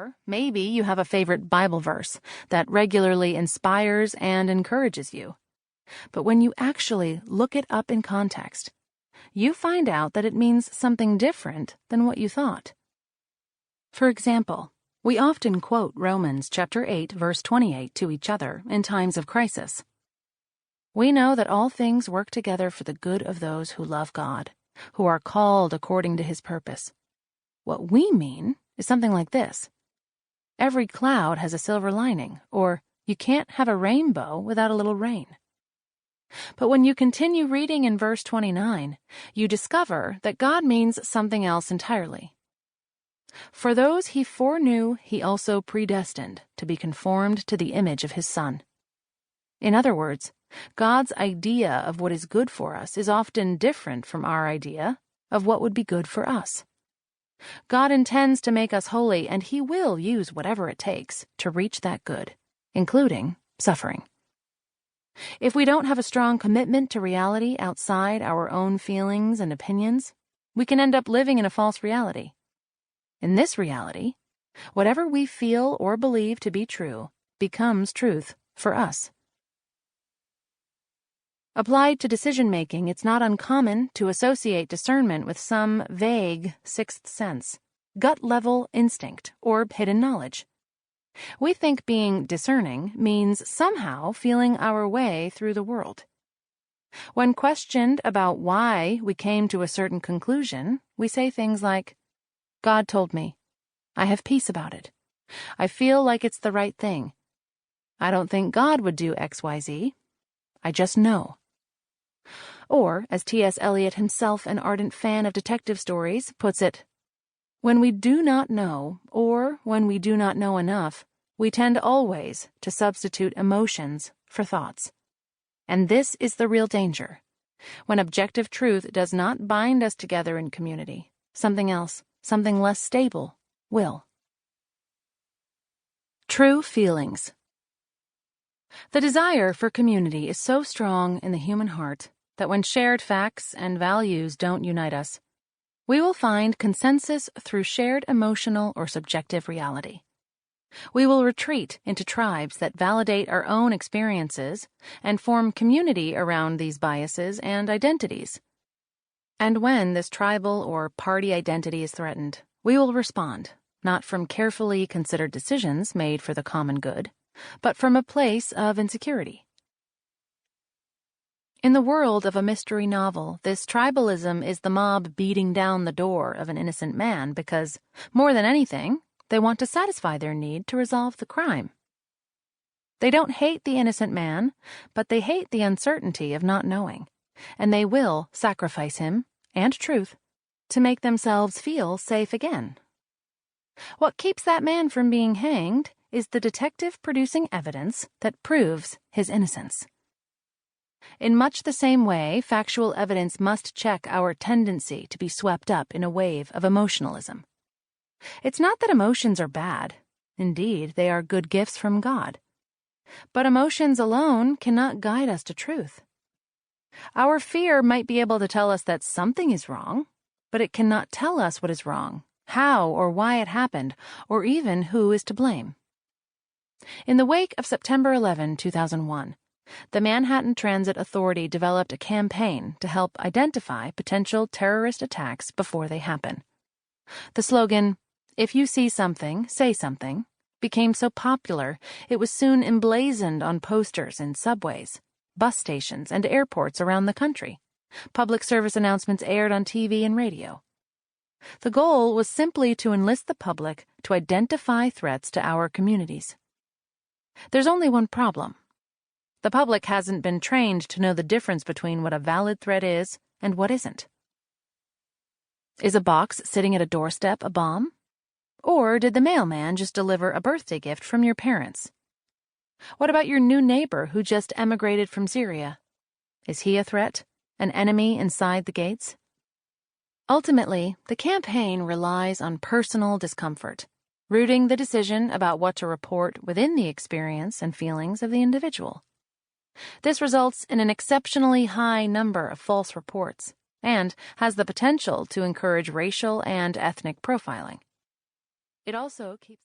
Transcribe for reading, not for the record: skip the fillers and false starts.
Or maybe you have a favorite Bible verse that regularly inspires and encourages you. But when you actually look it up in context, you find out that it means something different than what you thought. For example, we often quote Romans chapter 8, verse 28 to each other in times of crisis. We know that all things work together for the good of those who love God, who are called according to His purpose. What we mean is something like this. Every cloud has a silver lining, or you can't have a rainbow without a little rain. But when you continue reading in verse 29, you discover that God means something else entirely. For those He foreknew, He also predestined to be conformed to the image of His Son. In other words, God's idea of what is good for us is often different from our idea of what would be good for us. God intends to make us holy, and He will use whatever it takes to reach that good, including suffering. If we don't have a strong commitment to reality outside our own feelings and opinions, we can end up living in a false reality. In this reality, whatever we feel or believe to be true becomes truth for us. Applied to decision-making, it's not uncommon to associate discernment with some vague sixth sense, gut-level instinct, or hidden knowledge. We think being discerning means somehow feeling our way through the world. When questioned about why we came to a certain conclusion, we say things like, God told me. I have peace about it. I feel like it's the right thing. I don't think God would do XYZ. I just know. Or, as T.S. Eliot, himself an ardent fan of detective stories, puts it, when we do not know, or when we do not know enough, we tend always to substitute emotions for thoughts. And this is the real danger. When objective truth does not bind us together in community, something else, something less stable, will. True feelings. The desire for community is so strong in the human heart that when shared facts and values don't unite us, we will find consensus through shared emotional or subjective reality. We will retreat into tribes that validate our own experiences and form community around these biases and identities. And when this tribal or party identity is threatened, we will respond, not from carefully considered decisions made for the common good, but from a place of insecurity. In the world of a mystery novel, this tribalism is the mob beating down the door of an innocent man because, more than anything, they want to satisfy their need to resolve the crime. They don't hate the innocent man, but they hate the uncertainty of not knowing, and they will sacrifice him, and truth, to make themselves feel safe again. What keeps that man from being hanged is the detective producing evidence that proves his innocence. In much the same way, factual evidence must check our tendency to be swept up in a wave of emotionalism. It's not that emotions are bad. Indeed, they are good gifts from God. But emotions alone cannot guide us to truth. Our fear might be able to tell us that something is wrong, but it cannot tell us what is wrong, how or why it happened, or even who is to blame. In the wake of September 11, 2001, the Manhattan Transit Authority developed a campaign to help identify potential terrorist attacks before they happen. The slogan, "If you see something, say something," became so popular it was soon emblazoned on posters in subways, bus stations, and airports around the country. Public service announcements aired on TV and radio. The goal was simply to enlist the public to identify threats to our communities. There's only one problem. The public hasn't been trained to know the difference between what a valid threat is and what isn't. Is a box sitting at a doorstep a bomb? Or did the mailman just deliver a birthday gift from your parents? What about your new neighbor who just emigrated from Syria? Is he a threat, an enemy inside the gates? Ultimately, the campaign relies on personal discomfort, rooting the decision about what to report within the experience and feelings of the individual. This results in an exceptionally high number of false reports and has the potential to encourage racial and ethnic profiling. It also keeps